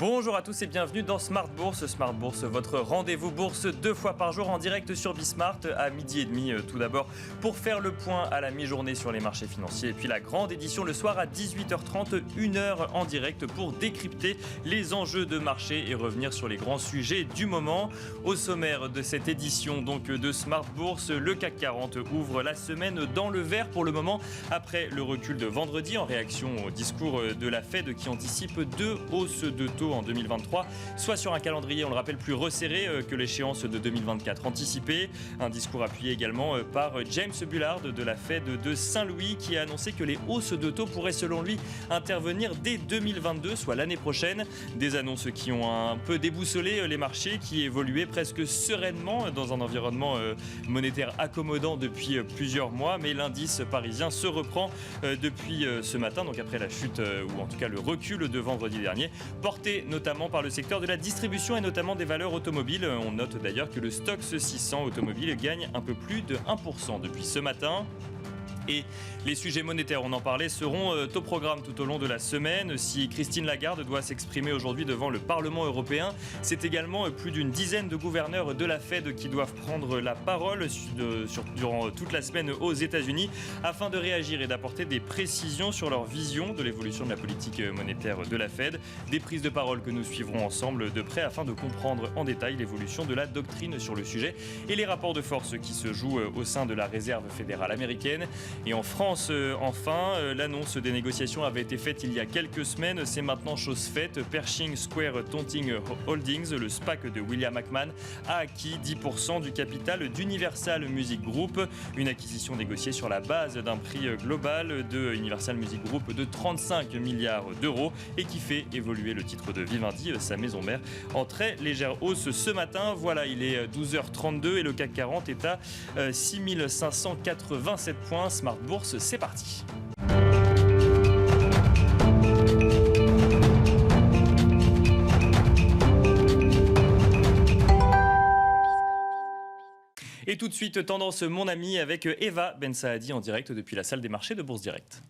Bonjour à tous et bienvenue dans Smart Bourse. Smart Bourse, votre rendez-vous bourse 2 fois par jour en direct sur Bismart à 12h30 tout d'abord pour faire le point à la mi-journée sur les marchés financiers. Et puis la grande édition le soir à 18h30, 1h en direct pour décrypter les enjeux de marché et revenir sur les grands sujets du moment. Au sommaire de cette édition donc de Smart Bourse, le CAC 40 ouvre la semaine dans le vert pour le moment après le recul de vendredi en réaction au discours de la Fed qui anticipe 2 hausses de taux en 2023, soit sur un calendrier, on le rappelle, plus resserré que l'échéance de 2024 anticipée. Un discours appuyé également par James Bullard de la Fed de Saint-Louis qui a annoncé que les hausses de taux pourraient selon lui intervenir dès 2022, soit l'année prochaine. Des annonces qui ont un peu déboussolé les marchés, qui évoluaient presque sereinement dans un environnement monétaire accommodant depuis plusieurs mois. Mais l'indice parisien se reprend depuis ce matin, donc après la chute ou en tout cas le recul de vendredi dernier, porté notamment par le secteur de la distribution et notamment des valeurs automobiles. On note d'ailleurs que le Stoxx 600 automobile gagne un peu plus de 1% depuis ce matin. Et les sujets monétaires, on en parlait, seront au programme tout au long de la semaine. Si Christine Lagarde doit s'exprimer aujourd'hui devant le Parlement européen, c'est également plus d'une dizaine de gouverneurs de la Fed qui doivent prendre la parole durant toute la semaine aux États-Unis afin de réagir et d'apporter des précisions sur leur vision de l'évolution de la politique monétaire de la Fed. Des prises de parole que nous suivrons ensemble de près afin de comprendre en détail l'évolution de la doctrine sur le sujet et les rapports de force qui se jouent au sein de la Réserve fédérale américaine. Et en France, enfin, l'annonce des négociations avait été faite il y a quelques semaines. C'est maintenant chose faite. Pershing Square Tontine Holdings, le SPAC de William Ackman, a acquis 10% du capital d'Universal Music Group. Une acquisition négociée sur la base d'un prix global de Universal Music Group de 35 milliards d'euros et qui fait évoluer le titre de Vivendi, sa maison mère, en très légère hausse ce matin. Voilà, il est 12h32 et le CAC 40 est à 6587 points. Smart Bourse, c'est parti. Et tout de suite, tendance mon ami avec Eva Ben Saadi en direct depuis la salle des marchés de Bourse Direct.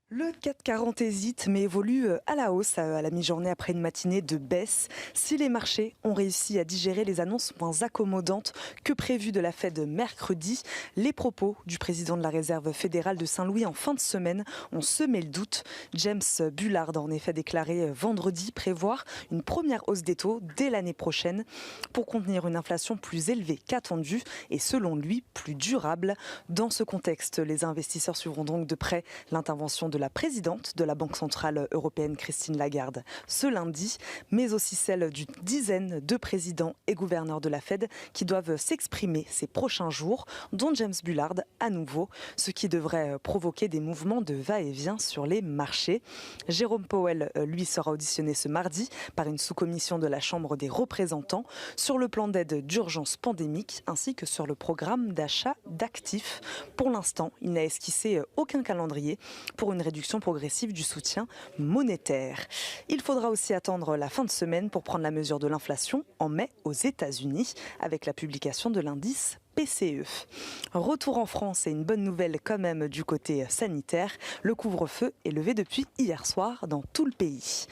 Le CAC 40 hésite mais évolue à la hausse à la mi-journée après une matinée de baisse. Si les marchés ont réussi à digérer les annonces moins accommodantes que prévues de la Fed mercredi, les propos du président de la Réserve fédérale de Saint-Louis en fin de semaine ont semé le doute. James Bullard a en effet déclaré vendredi prévoir une première hausse des taux dès l'année prochaine pour contenir une inflation plus élevée qu'attendue et selon lui plus durable. Dans ce contexte, les investisseurs suivront donc de près l'intervention de la présidente de la Banque centrale européenne Christine Lagarde ce lundi, mais aussi celle d'une dizaine de présidents et gouverneurs de la Fed qui doivent s'exprimer ces prochains jours, dont James Bullard à nouveau, ce qui devrait provoquer des mouvements de va-et-vient sur les marchés. Jérôme Powell, lui, sera auditionné ce mardi par une sous-commission de la Chambre des représentants sur le plan d'aide d'urgence pandémique ainsi que sur le programme d'achat d'actifs. Pour l'instant, il n'a esquissé aucun calendrier pour une réduction progressive du soutien monétaire. Il faudra aussi attendre la fin de semaine pour prendre la mesure de l'inflation en mai aux États-Unis avec la publication de l'indice PCE. Retour en France et une bonne nouvelle quand même du côté sanitaire. Le couvre-feu est levé depuis hier soir dans tout le pays.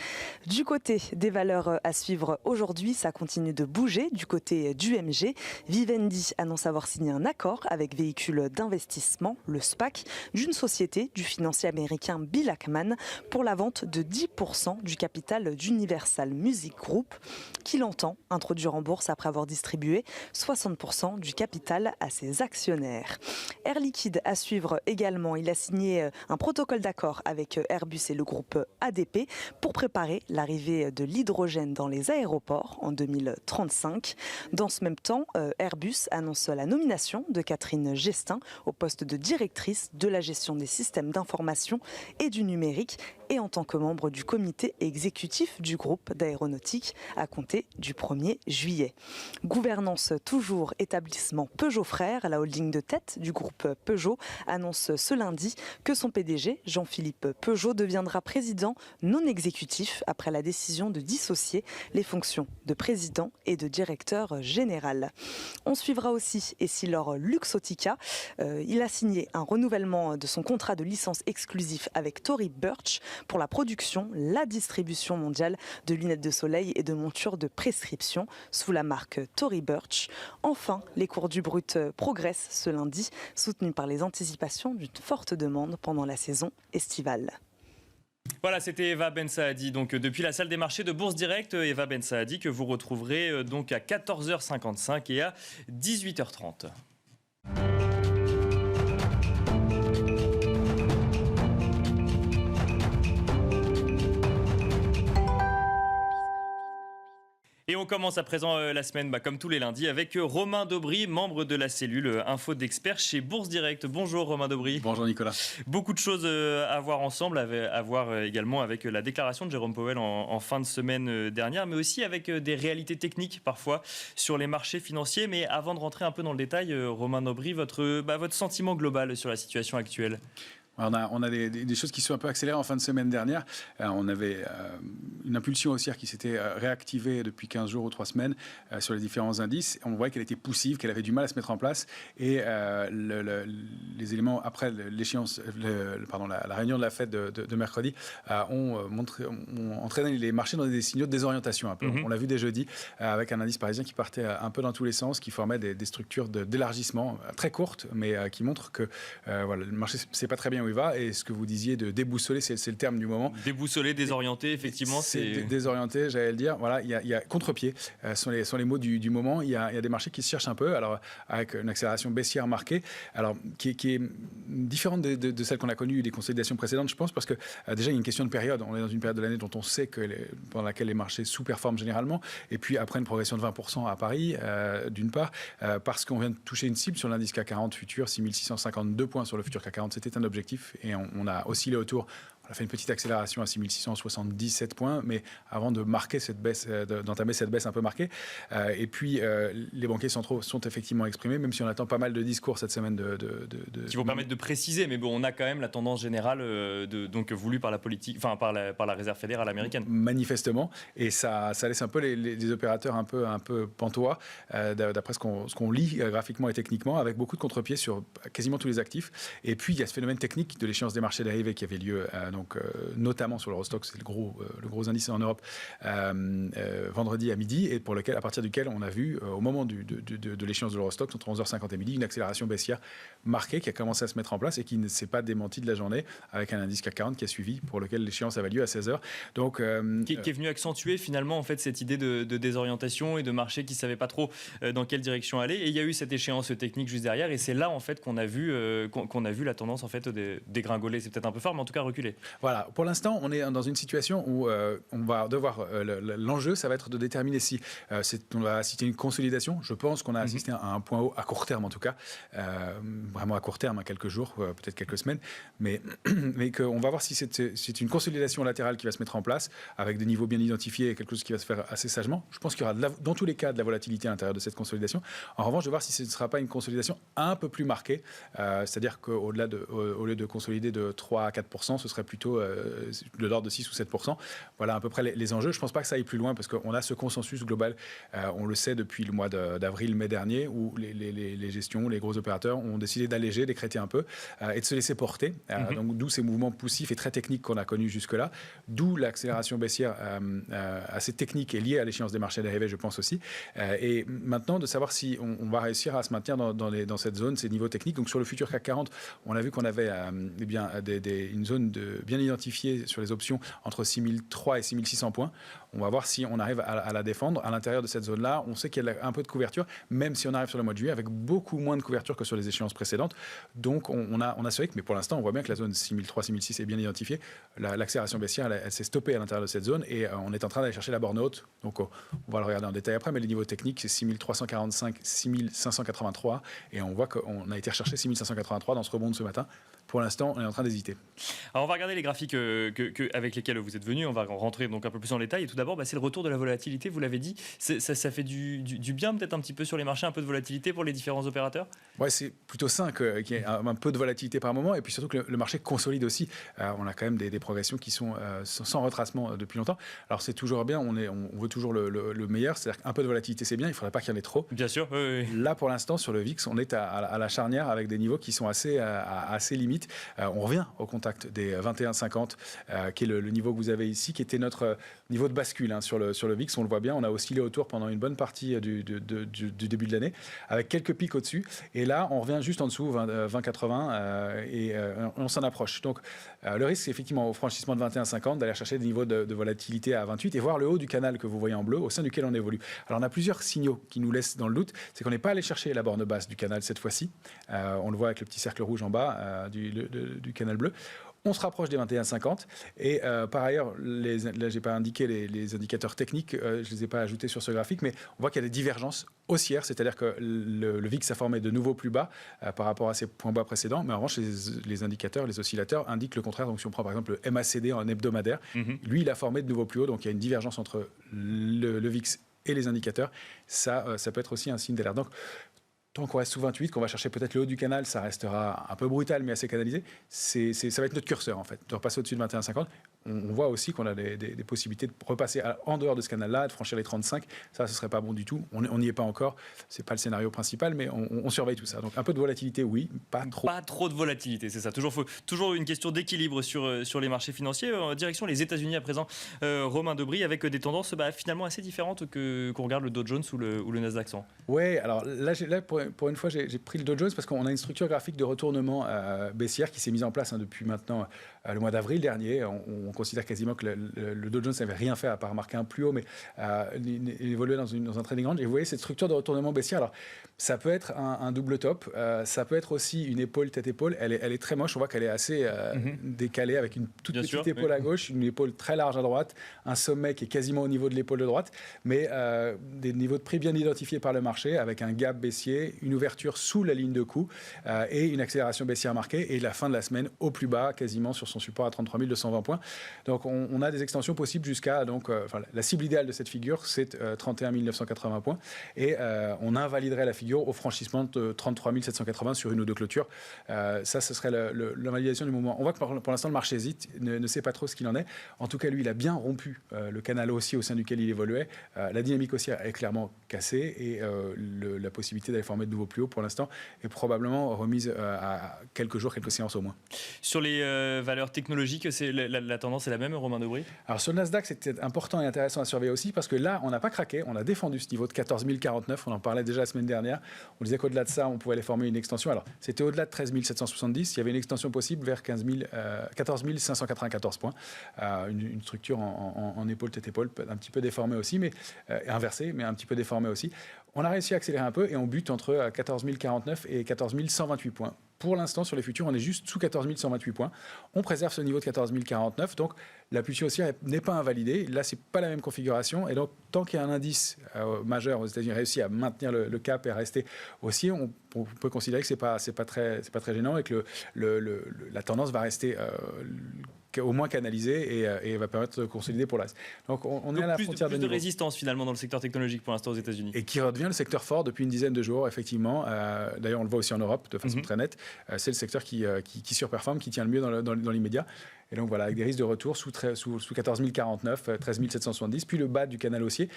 Du côté des valeurs à suivre aujourd'hui, ça continue de bouger du côté d'UMG. Vivendi annonce avoir signé un accord avec véhicule d'investissement, le SPAC, d'une société du financier américain Bill Ackman pour la vente de 10% du capital d'Universal Music Group qu'il entend introduire en bourse après avoir distribué 60% du capital à ses actionnaires. Air Liquide à suivre également. Il a signé un protocole d'accord avec Airbus et le groupe ADP pour préparer l'arrivée de l'hydrogène dans les aéroports en 2035. Dans ce même temps, Airbus annonce la nomination de Catherine Gestin au poste de directrice de la gestion des systèmes d'information et du numérique et en tant que membre du comité exécutif du groupe d'aéronautique à compter du 1er juillet. Gouvernance toujours, établissement Peugeot Frères, la holding de tête du groupe Peugeot, annonce ce lundi que son PDG, Jean-Philippe Peugeot, deviendra président non exécutif après la décision de dissocier les fonctions de président et de directeur général. On suivra aussi Essilor Luxottica. Il a signé un renouvellement de son contrat de licence exclusif avec Tory Burch pour la production, la distribution mondiale de lunettes de soleil et de montures de prescription sous la marque Tory Burch. Enfin, les cours du brut progressent ce lundi, soutenus par les anticipations d'une forte demande pendant la saison estivale. Voilà, c'était Eva Ben Saadi, donc depuis la salle des marchés de Bourse Direct. Eva Ben Saadi que vous retrouverez donc à 14h55 et à 18h30. Et on commence à présent la semaine, comme tous les lundis, avec Romain Daubry, membre de la cellule Info d'Experts chez Bourse Direct. Bonjour Romain Daubry. Bonjour Nicolas. Beaucoup de choses à voir ensemble, à voir également avec la déclaration de Jérôme Powell en fin de semaine dernière, mais aussi avec des réalités techniques parfois sur les marchés financiers. Mais avant de rentrer un peu dans le détail, Romain Daubry, votre sentiment global sur la situation actuelle? On a des choses qui sont un peu accélérées en fin de semaine dernière. On avait une impulsion haussière qui s'était réactivée depuis 15 jours ou 3 semaines sur les différents indices. On voyait qu'elle était poussive, qu'elle avait du mal à se mettre en place. Et les éléments après l'échéance, la réunion de la Fed de mercredi ont entraîné les marchés dans des signaux de désorientation un peu. On l'a vu dès jeudi avec un indice parisien qui partait un peu dans tous les sens, qui formait des structures d'élargissement très courtes, mais qui montrent que le marché ne sait pas très bien où il va, et ce que vous disiez de déboussoler, c'est le terme du moment. Déboussoler, désorienter, effectivement. C'est désorienté, j'allais le dire. Voilà, il y a contre-pied, sont les mots du moment. Il y a des marchés qui se cherchent un peu, alors avec une accélération baissière marquée, alors qui est différente de celle qu'on a connue des consolidations précédentes, je pense, parce que déjà il y a une question de période. On est dans une période de l'année dont on sait pendant laquelle les marchés sous-performent généralement, et puis après une progression de 20% à Paris, d'une part, parce qu'on vient de toucher une cible sur l'indice CAC 40 futur, 6652 points sur le futur CAC 40, c'était un objectif. Et on a oscillé autour. On a fait une petite accélération à 6677 points, mais avant de marquer cette baisse, d'entamer cette baisse un peu marquée. Et puis, les banquiers centraux sont effectivement exprimés, même si on attend pas mal de discours cette semaine. Qui vont permettre de préciser, mais bon, on a quand même la tendance générale donc voulue par la politique, enfin par la Réserve fédérale américaine. Manifestement, et ça laisse un peu les opérateurs un peu pantois, d'après ce qu'on lit graphiquement et techniquement, avec beaucoup de contre-pieds sur quasiment tous les actifs. Et puis, il y a ce phénomène technique de l'échéance des marchés dérivés qui avait lieu notamment sur l'Eurostoxx, c'est le gros indice en Europe, vendredi à midi, et à partir duquel on a vu, au moment de l'échéance de l'Eurostoxx, entre 11h50 et midi, une accélération baissière marquée qui a commencé à se mettre en place et qui ne s'est pas démentie de la journée, avec un indice CAC 40 qui a suivi, pour lequel l'échéance avait lieu à 16h. Donc, qui est venu accentuer finalement en fait, cette idée de désorientation et de marché qui ne savait pas trop dans quelle direction aller. Et il y a eu cette échéance technique juste derrière, et c'est là en fait qu'on a vu la tendance en fait dégringoler. C'est peut-être un peu fort, mais en tout cas reculer. Voilà, pour l'instant, on est dans une situation où on va devoir. L'enjeu, ça va être de déterminer si on va assister à une consolidation. Je pense qu'on a assisté à un point haut à court terme, en tout cas, vraiment à court terme, à quelques jours, peut-être quelques semaines, mais qu'on va voir si c'est une consolidation latérale qui va se mettre en place avec des niveaux bien identifiés et quelque chose qui va se faire assez sagement. Je pense qu'il y aura dans tous les cas de la volatilité à l'intérieur de cette consolidation. En revanche, de voir si ce ne sera pas une consolidation un peu plus marquée, c'est-à-dire qu'au lieu de consolider de 3 à 4%, ce serait plutôt de l'ordre de 6 ou 7%. Voilà à peu près les enjeux. Je ne pense pas que ça aille plus loin parce qu'on a ce consensus global, on le sait depuis le mois d'avril-mai dernier, où les gestions, les gros opérateurs ont décidé d'alléger, d'écrêter un peu et de se laisser porter. Donc d'où ces mouvements poussifs et très techniques qu'on a connus jusque-là, d'où l'accélération baissière assez technique et liée à l'échéance des marchés dérivés, je pense aussi. Et maintenant, de savoir si on va réussir à se maintenir dans cette zone, ces niveaux techniques. Donc sur le futur CAC 40, on a vu qu'on avait une zone bien identifiée sur les options entre 6003 et 6600 points. On va voir si on arrive à la défendre. À l'intérieur de cette zone-là, on sait qu'il y a un peu de couverture, même si on arrive sur le mois de juillet avec beaucoup moins de couverture que sur les échéances précédentes. Donc on a ce risque, mais pour l'instant, on voit bien que la zone 6003-6006 est bien identifiée. L'accélération baissière, elle s'est stoppée à l'intérieur de cette zone et on est en train d'aller chercher la borne haute. Donc on va le regarder en détail après, mais les niveaux techniques, c'est 6345, 6583 et on voit qu'on a été rechercher 6583 dans ce rebond de ce matin. Pour l'instant, on est en train d'hésiter. Alors on va regarder les graphiques avec lesquels vous êtes venus. On va rentrer donc un peu plus en détail. Et tout d'abord, c'est le retour de la volatilité. Vous l'avez dit, ça fait du bien peut-être un petit peu sur les marchés, un peu de volatilité pour les différents opérateurs. Ouais, c'est plutôt sain sain qu'il y ait un peu de volatilité par moment, et puis surtout que le marché consolide aussi. On a quand même des progressions qui sont sans retracement depuis longtemps. Alors c'est toujours bien, on veut toujours le meilleur, c'est-à-dire qu'un peu de volatilité c'est bien, il ne faudrait pas qu'il y en ait trop. Bien sûr. Oui. Là pour l'instant sur le VIX, on est à la charnière avec des niveaux qui sont assez limites. On revient au contact des 21,50 qui est le niveau que vous avez ici, qui était notre niveau de bascule sur le VIX. On le voit bien, on a oscillé autour pendant une bonne partie du début de l'année, avec quelques pics au-dessus. Et là, on revient juste en dessous, 20,80, et on s'en approche. Donc, le risque, c'est effectivement au franchissement de 21,50 d'aller chercher des niveaux de volatilité à 28 et voir le haut du canal que vous voyez en bleu, au sein duquel on évolue. Alors, on a plusieurs signaux qui nous laissent dans le doute. C'est qu'on n'est pas allé chercher la borne basse du canal cette fois-ci. On le voit avec le petit cercle rouge en bas du canal bleu. On se rapproche des 21,50 et par ailleurs, là je n'ai pas indiqué les indicateurs techniques, je ne les ai pas ajoutés sur ce graphique, mais on voit qu'il y a des divergences haussières, c'est-à-dire que le VIX a formé de nouveaux plus bas par rapport à ses points bas précédents, mais en revanche, les indicateurs, les oscillateurs indiquent le contraire. Donc si on prend par exemple le MACD en hebdomadaire, lui il a formé de nouveaux plus hauts, donc il y a une divergence entre le VIX et les indicateurs. Ça peut être aussi un signe d'alerte. Donc, tant qu'on reste sous 28, qu'on va chercher peut-être le haut du canal, ça restera un peu brutal, mais assez canalisé. Ça va être notre curseur, en fait, de repasser au-dessus de 21,50. On voit aussi qu'on a des possibilités de repasser en dehors de ce canal-là, de franchir les 35. Ça, ce ne serait pas bon du tout. On n'y est pas encore. Ce n'est pas le scénario principal, mais on surveille tout ça. Donc, un peu de volatilité, oui, pas trop. Pas trop de volatilité, c'est ça. Toujours une question d'équilibre sur les marchés financiers. Direction les États-Unis à présent, Romain Debris, avec des tendances finalement assez différentes qu'on regarde le Dow Jones ou le Nasdaq 100. Oui, alors là pour une fois, j'ai pris le Dow Jones parce qu'on a une structure graphique de retournement baissière qui s'est mise en place depuis maintenant le mois d'avril dernier. On considère quasiment que le Dow Jones n'avait rien fait à part marquer un plus haut, mais il évoluait dans un trading range. Et vous voyez cette structure de retournement baissière. Alors, ça peut être un double top, ça peut être aussi une épaule tête-épaule. Elle est très moche, on voit qu'elle est assez décalée avec une toute petite épaule à gauche, une épaule très large à droite, un sommet qui est quasiment au niveau de l'épaule de droite, mais des niveaux de prix bien identifiés par le marché avec un gap baissier, une ouverture sous la ligne de coût et une accélération baissière marquée et la fin de la semaine au plus bas, quasiment sur son support à 33 220 points. Donc on a des extensions possibles jusqu'à la cible idéale de cette figure, c'est 31 980 points et on invaliderait la figure au franchissement de 33 780 sur une ou deux clôtures. Ce serait l'invalidation du moment. On voit que pour l'instant le marché hésite, ne sait pas trop ce qu'il en est. En tout cas, lui, il a bien rompu le canal haussier au sein duquel il évoluait. La dynamique haussière est clairement cassée et la possibilité d'aller former de nouveaux plus hauts pour l'instant est probablement remise à quelques jours, quelques séances au moins. Sur les valeurs technologiques, la tendance est la même, Romain Debris ? Alors sur le Nasdaq, c'était important et intéressant à surveiller aussi parce que là, on n'a pas craqué, on a défendu ce niveau de 14 049, on en parlait déjà la semaine dernière. On disait qu'au-delà de ça, on pouvait aller former une extension. Alors c'était au-delà de 13 770, il y avait une extension possible vers 14 594 points. Une structure en épaule, tête-épaule, un petit peu déformée aussi, mais inversée, mais un petit peu déformée aussi. On a réussi à accélérer un peu et on bute entre 14 049 et 14 128 points. Pour l'instant, sur les futurs, on est juste sous 14 128 points. On préserve ce niveau de 14 049, donc la pulsion haussière n'est pas invalidée. Là, c'est pas la même configuration. Et donc, tant qu'il y a un indice majeur aux États-Unis réussi à maintenir le cap et à rester haussier, on peut considérer que c'est pas très gênant et que la tendance va rester au moins canalisée et va permettre de consolider pour l'As. Donc, on est à la frontière de résistance finalement dans le secteur technologique pour l'instant aux États-Unis. Et qui redevient le secteur fort depuis une dizaine de jours, effectivement. D'ailleurs, on le voit aussi en Europe de façon très nette. C'est le secteur qui surperforme, qui tient le mieux dans l'immédiat. Et donc voilà, avec des risques de retour sous 14 049, 13 770, puis le bas du canal haussier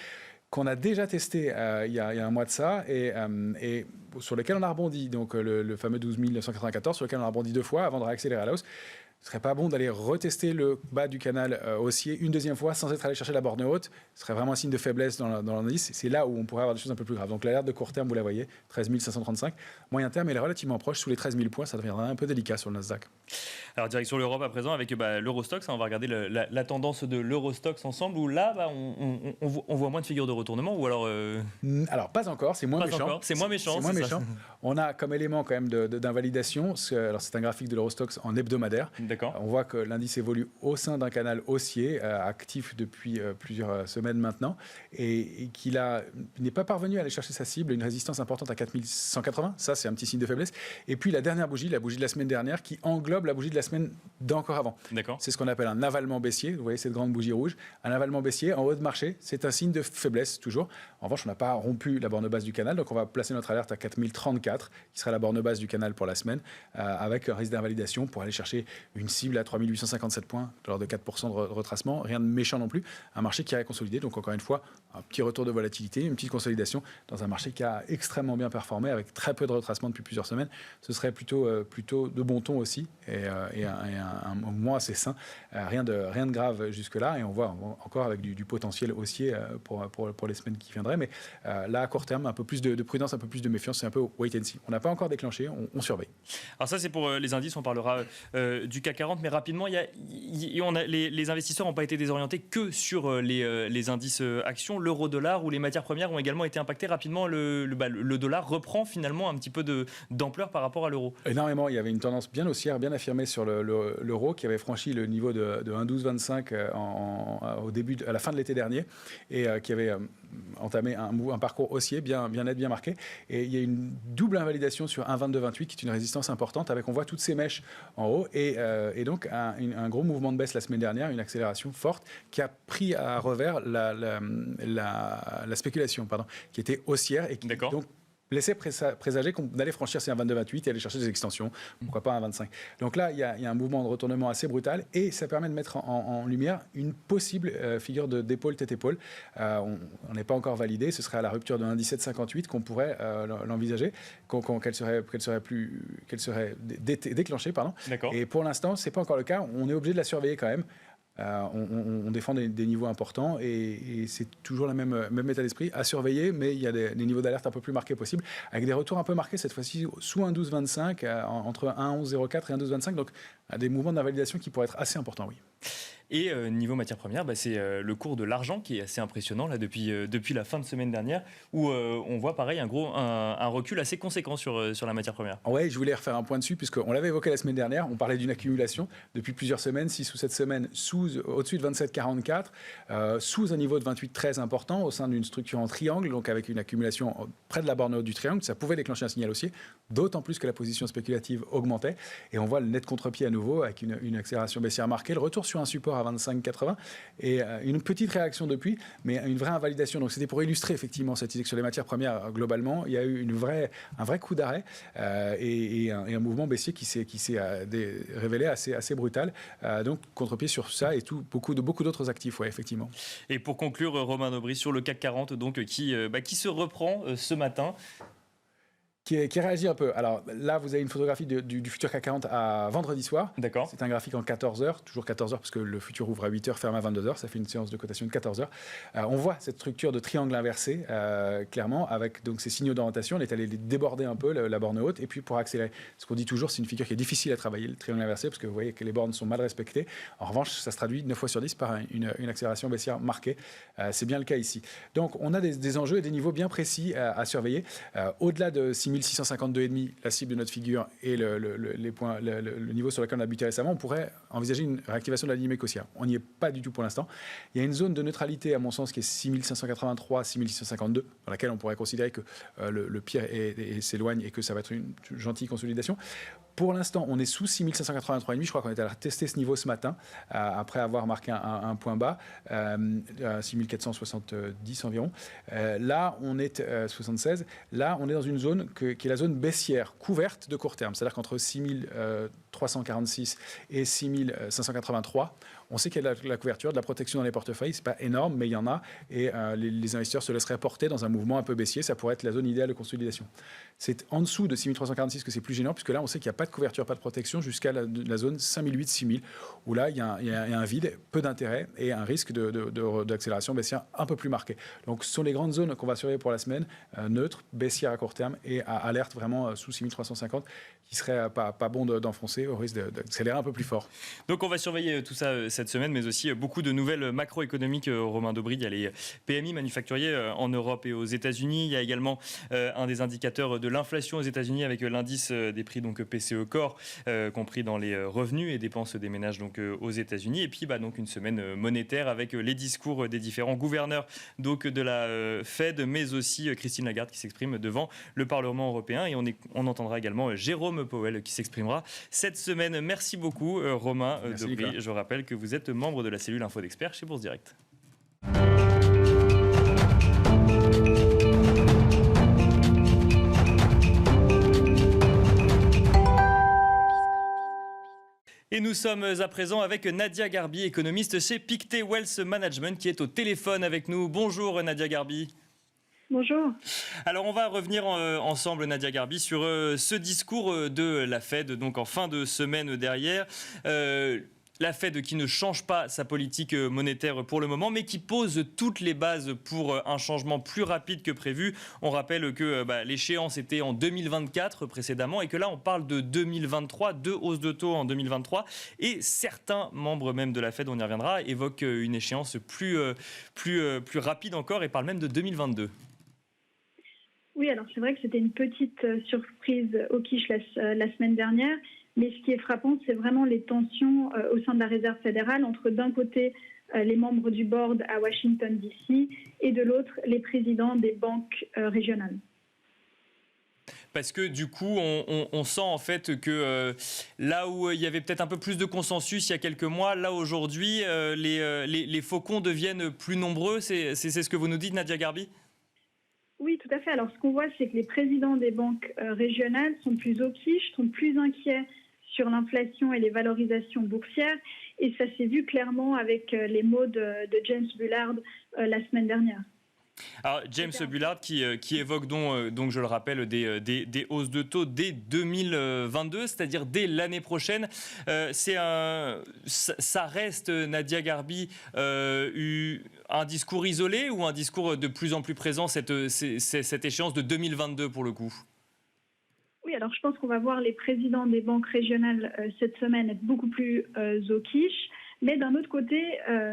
qu'on a déjà testé il y a un mois de ça et sur lequel on a rebondi. Donc le fameux 12 994 sur lequel on a rebondi deux fois avant de réaccélérer à la hausse. Ce serait pas bon d'aller retester le bas du canal haussier une deuxième fois sans être allé chercher la borne haute. Ce serait vraiment un signe de faiblesse dans l'indice. C'est là où on pourrait avoir des choses un peu plus graves. Donc l'alerte de court terme, vous la voyez, 13 535. Moyen terme, elle est relativement proche, sous les 13 000 points. Ça deviendra un peu délicat sur le Nasdaq. Alors direction l'Europe à présent avec l'Eurostoxx. On va regarder la tendance de l'Eurostoxx ensemble où là, on voit moins de figures de retournement ou alors... Alors pas encore, c'est moins méchant. C'est moins méchant. On a comme élément quand même d'invalidation. Alors c'est un graphique de l'Eurostoxx en hebdomadaire. D'accord. On voit que l'indice évolue au sein d'un canal haussier, actif depuis plusieurs semaines maintenant, et qu'il n'est pas parvenu à aller chercher sa cible, une résistance importante à 4180. Ça, c'est un petit signe de faiblesse. Et puis la dernière bougie, la bougie de la semaine dernière, qui englobe la bougie de la semaine d'encore avant. D'accord. C'est ce qu'on appelle un avalement baissier. Vous voyez cette grande bougie rouge. Un avalement baissier en haut de marché, c'est un signe de faiblesse toujours. En revanche, on n'a pas rompu la borne basse du canal, donc on va placer notre alerte à 4034, qui sera la borne basse du canal pour la semaine, avec un risque d'invalidation pour aller chercher une cible à 3857 points, lors de 4% de retracement. Rien de méchant non plus. Un marché qui a consolidé, donc encore une fois, un petit retour de volatilité, une petite consolidation dans un marché qui a extrêmement bien performé, avec très peu de retracement depuis plusieurs semaines. Ce serait plutôt de bon ton aussi, et un mouvement assez sain. Rien de grave jusque-là, et on voit encore avec du potentiel haussier pour les semaines qui viendraient. Mais là, à court terme, un peu plus de prudence, un peu plus de méfiance, c'est un peu wait and see. On n'a pas encore déclenché, on surveille. Alors ça, c'est pour les indices, on parlera du CAC 40, mais rapidement, les investisseurs n'ont pas été désorientés que sur les indices actions. L'euro-dollar ou les matières premières ont également été impactés rapidement. Le dollar reprend finalement un petit peu d'ampleur par rapport à l'euro. Énormément, il y avait une tendance bien haussière, bien affirmée sur l'euro, qui avait franchi le niveau de 1,1225 à la fin de l'été dernier, et qui avait entamé un parcours haussier bien net, bien marqué. Et il y a une double invalidation sur 1,2228 qui est une résistance importante, avec on voit toutes ces mèches en haut, et donc un gros mouvement de baisse la semaine dernière, une accélération forte qui a pris à revers la spéculation, qui était haussière, et qui donc laissait présager qu'on allait franchir ces 1,2228 et aller chercher des extensions, pourquoi pas 1,25. Donc là, il y a un mouvement de retournement assez brutal, et ça permet de mettre en lumière une possible figure d'épaule tête-épaule. On n'est pas encore validé, ce serait à la rupture de 1,1758 qu'on pourrait l'envisager, qu'elle serait déclenchée. Et pour l'instant, ce n'est pas encore le cas, on est obligé de la surveiller quand même. On défend des niveaux importants, et c'est toujours le même état d'esprit à surveiller, mais il y a des niveaux d'alerte un peu plus marqués possibles, avec des retours un peu marqués cette fois-ci sous 1,1225, entre 1,1104 et 1,1225, donc des mouvements d'invalidation qui pourraient être assez importants, oui. Et niveau matières premières, c'est le cours de l'argent qui est assez impressionnant là, depuis la fin de semaine dernière, où on voit pareil un recul assez conséquent sur la matière première. Oui, je voulais refaire un point dessus, puisqu'on l'avait évoqué la semaine dernière, on parlait d'une accumulation depuis plusieurs semaines, 6 ou 7 semaines, au-dessus de 27,44, sous un niveau de 28,13 important, au sein d'une structure en triangle, donc avec une accumulation près de la borne haute du triangle, ça pouvait déclencher un signal haussier, d'autant plus que la position spéculative augmentait, et on voit le net contre-pied à nouveau, avec une accélération baissière marquée, le retour sur un support à 25,80 et une petite réaction depuis, mais une vraie invalidation. Donc c'était pour illustrer effectivement cette idée que sur les matières premières globalement, il y a eu un vrai coup d'arrêt et un mouvement baissier qui s'est révélé assez brutal. Donc contre-pied sur ça et beaucoup d'autres actifs, ouais, effectivement. Et pour conclure, Romain Aubry, sur le CAC 40 donc qui se reprend ce matin. Qui réagit un peu. Alors là, vous avez une photographie du futur CAC 40 à vendredi soir. D'accord. C'est un graphique en 14 heures, toujours 14 heures parce que le futur ouvre à 8 heures, ferme à 22 heures. Ça fait une séance de cotation de 14 heures. On voit cette structure de triangle inversé, clairement, avec donc ces signaux d'orientation. On est allé déborder un peu la borne haute. Et puis pour accélérer, ce qu'on dit toujours, c'est une figure qui est difficile à travailler, le triangle inversé, parce que vous voyez que les bornes sont mal respectées. En revanche, ça se traduit 9 fois sur 10 par une accélération baissière marquée. C'est bien le cas ici. Donc on a des enjeux et des niveaux bien précis à surveiller. Au-delà de 6652,5, la cible de notre figure, et le niveau sur lequel on a buté récemment, on pourrait envisager une réactivation de la dynamique haussière. On n'y est pas du tout pour l'instant. Il y a une zone de neutralité, à mon sens, qui est 6583, 6652, dans laquelle on pourrait considérer que le pire s'éloigne et que ça va être une gentille consolidation. Pour l'instant, on est sous 6583,5. Je crois qu'on est allé tester ce niveau ce matin, après avoir marqué un point bas, 6470 environ. Là, on est 76. Là, on est dans une zone qui est la zone baissière, couverte de court terme. C'est-à-dire qu'entre 6346 et 6583, on sait qu'il y a de la couverture, de la protection dans les portefeuilles. Ce n'est pas énorme, mais il y en a. Et les investisseurs se laisseraient porter dans un mouvement un peu baissier. Ça pourrait être la zone idéale de consolidation. C'est en dessous de 6346 que c'est plus gênant, puisque là, on sait qu'il n'y a pas de couverture, pas de protection, jusqu'à la zone 5008-6000, où là, il y a un vide, peu d'intérêt et un risque d'accélération baissière un peu plus marqué. Donc, ce sont les grandes zones qu'on va surveiller pour la semaine, neutres, baissières à court terme et à alerte vraiment sous 6350, qui serait pas bon d'enfoncer au risque d'accélérer un peu plus fort. Donc, on va surveiller tout ça cette semaine, mais aussi beaucoup de nouvelles macroéconomiques, Romain Aubry. Il y a les PMI manufacturiers en Europe et aux États-Unis. Il y a également un des indicateurs de l'inflation aux États-Unis avec l'indice des prix donc PCE Core, compris dans les revenus et dépenses des ménages donc aux États-Unis. Et puis donc une semaine monétaire avec les discours des différents gouverneurs donc de la Fed, mais aussi Christine Lagarde qui s'exprime devant le Parlement européen. Et on entendra également Jérôme Powell qui s'exprimera cette semaine. Merci beaucoup Romain Aubry. Je rappelle que vous êtes membre de la cellule Info d'Experts chez Bourse Direct. Et nous sommes à présent avec Nadia Garbi, économiste chez Pictet Wealth Management, qui est au téléphone avec nous. Bonjour Nadia Garbi. Bonjour. Alors on va revenir ensemble, Nadia Garbi, sur ce discours de la Fed, donc en fin de semaine derrière. La Fed qui ne change pas sa politique monétaire pour le moment, mais qui pose toutes les bases pour un changement plus rapide que prévu. On rappelle que l'échéance était en 2024 précédemment et que là on parle de 2023, 2 hausses de taux en 2023. Et certains membres même de la Fed, on y reviendra, évoquent une échéance plus rapide encore et parlent même de 2022. Oui, alors c'est vrai que c'était une petite surprise au quiche la semaine dernière. Mais ce qui est frappant, c'est vraiment les tensions au sein de la Réserve fédérale entre d'un côté les membres du board à Washington DC et de l'autre les présidents des banques régionales. Parce que du coup, on sent en fait que là où il y avait peut-être un peu plus de consensus il y a quelques mois, là aujourd'hui, les faucons deviennent plus nombreux. C'est ce que vous nous dites, Nadia Garbi ? Oui, tout à fait. Alors ce qu'on voit, c'est que les présidents des banques régionales sont plus au quiche, sont plus inquiets sur l'inflation et les valorisations boursières. Et ça s'est vu clairement avec les mots de James Bullard la semaine dernière. Alors, James Bullard qui évoque donc, je le rappelle, des hausses de taux dès 2022, c'est-à-dire dès l'année prochaine. Ça reste, Nadia Garbi, un discours isolé ou un discours de plus en plus présent, cette échéance de 2022 pour le coup ? Oui, alors je pense qu'on va voir les présidents des banques régionales cette semaine être beaucoup plus au quiche. Mais d'un autre côté,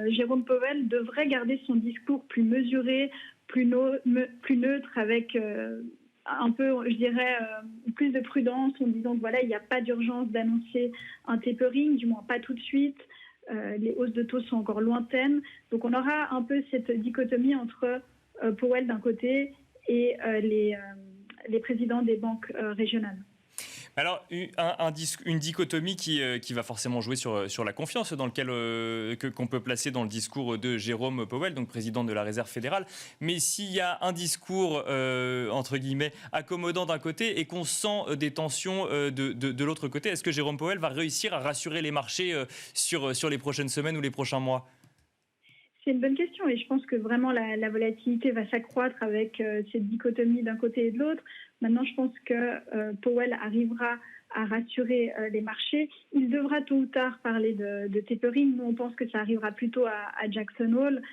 Jérôme Powell devrait garder son discours plus mesuré, plus neutre, avec un peu, je dirais, plus de prudence, en disant que voilà, il n'y a pas d'urgence d'annoncer un tapering, du moins pas tout de suite. Les hausses de taux sont encore lointaines. Donc on aura un peu cette dichotomie entre Powell d'un côté et les présidents des banques régionales. Alors, une dichotomie qui va forcément jouer sur la confiance dans qu'on peut placer dans le discours de Jérôme Powell, donc président de la Réserve fédérale. Mais s'il y a un discours, entre guillemets, accommodant d'un côté et qu'on sent des tensions de l'autre côté, est-ce que Jérôme Powell va réussir à rassurer les marchés sur les prochaines semaines ou les prochains mois ? C'est une bonne question et je pense que vraiment la volatilité va s'accroître avec cette dichotomie d'un côté et de l'autre. Maintenant, je pense que Powell arrivera à rassurer les marchés. Il devra tôt ou tard parler de tapering. Nous, on pense que ça arrivera plutôt à Jackson Hole.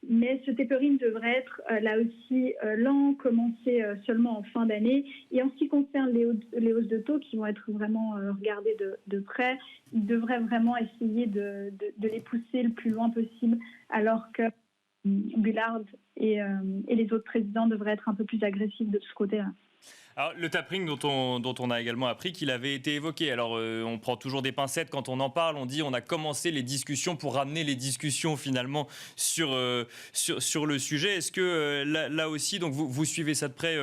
Mais ce tapering devrait être là aussi lent, commencer seulement en fin d'année. Et en ce qui concerne les hausses de taux qui vont être vraiment regardées de près, il devrait vraiment essayer de les pousser le plus loin possible, alors que Bullard et les autres présidents devraient être un peu plus agressifs de ce côté-là. Alors, le tapering dont on a également appris qu'il avait été évoqué. Alors, on prend toujours des pincettes quand on en parle. On dit on a commencé les discussions pour ramener les discussions finalement sur le sujet. Est-ce que là aussi, donc vous suivez ça de près,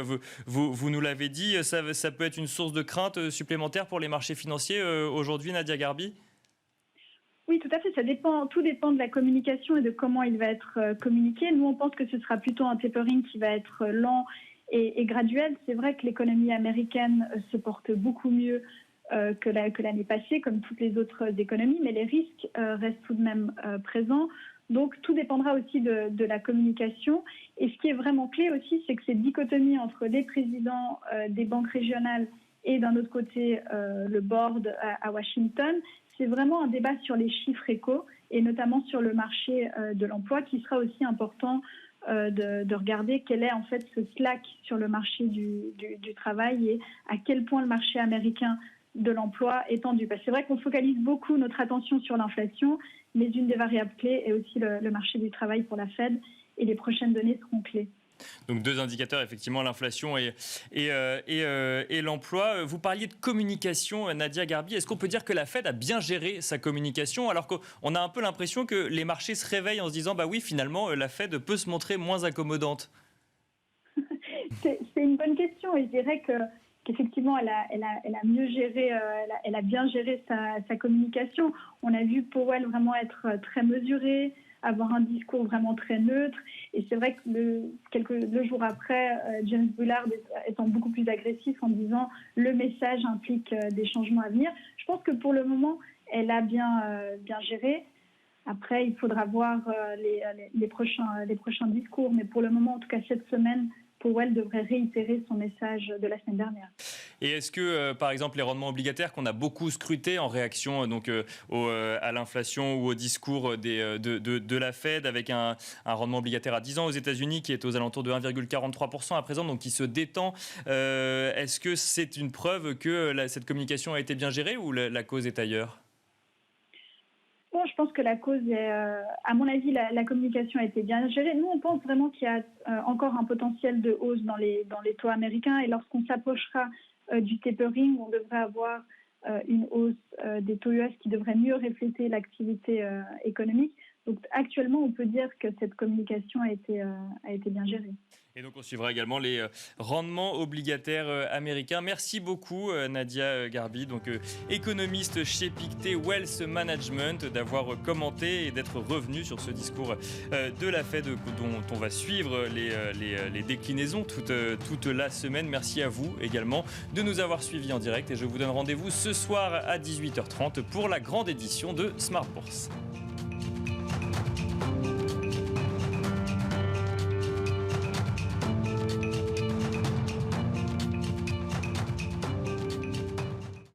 vous nous l'avez dit, ça peut être une source de crainte supplémentaire pour les marchés financiers aujourd'hui, Nadia Garbi ? Oui, tout à fait. Tout dépend de la communication et de comment il va être communiqué. Nous, on pense que ce sera plutôt un tapering qui va être lent et graduel. C'est vrai que l'économie américaine se porte beaucoup mieux que l'année passée, comme toutes les autres économies, mais les risques restent tout de même présents. Donc, tout dépendra aussi de la communication. Et ce qui est vraiment clé aussi, c'est que cette dichotomie entre les présidents des banques régionales et d'un autre côté le board à Washington, c'est vraiment un débat sur les chiffres éco et notamment sur le marché de l'emploi qui sera aussi important de regarder quel est en fait ce slack sur le marché du travail et à quel point le marché américain de l'emploi est tendu. Parce que c'est vrai qu'on focalise beaucoup notre attention sur l'inflation, mais une des variables clés est aussi le marché du travail pour la Fed et les prochaines données seront clés. Donc deux indicateurs, effectivement, l'inflation et l'emploi. Vous parliez de communication, Nadia Garbi. Est-ce qu'on peut dire que la Fed a bien géré sa communication alors qu'on a un peu l'impression que les marchés se réveillent en se disant bah oui, finalement, la Fed peut se montrer moins accommodante? C'est une bonne question et je dirais qu'effectivement, elle a mieux géré, elle a bien géré sa communication. On a vu Powell vraiment être très mesuré, avoir un discours vraiment très neutre. Et c'est vrai que deux jours après, James Bullard étant beaucoup plus agressif en disant le message implique des changements à venir. Je pense que pour le moment, elle a bien géré. Après, il faudra voir les prochains discours. Mais pour le moment, en tout cas cette semaine, Powell devrait réitérer son message de la semaine dernière. Et est-ce que, par exemple, les rendements obligataires qu'on a beaucoup scrutés en réaction à l'inflation ou au discours de la Fed, avec un rendement obligataire à 10 ans aux États-Unis qui est aux alentours de 1,43% à présent, donc qui se détend, est-ce que c'est une preuve que cette communication a été bien gérée ou la cause est ailleurs ? Bon, je pense que la cause est, à mon avis, la communication a été bien gérée. Nous, on pense vraiment qu'il y a encore un potentiel de hausse dans les taux américains. Et lorsqu'on s'approchera du tapering, on devrait avoir une hausse des taux US qui devrait mieux refléter l'activité économique. Donc, actuellement, on peut dire que cette communication a été bien gérée. Et donc on suivra également les rendements obligataires américains. Merci beaucoup Nadia Garbi, donc économiste chez Pictet Wealth Management, d'avoir commenté et d'être revenu sur ce discours de la Fed dont on va suivre les déclinaisons toute la semaine. Merci à vous également de nous avoir suivis en direct et je vous donne rendez-vous ce soir à 18h30 pour la grande édition de Smart Bourse.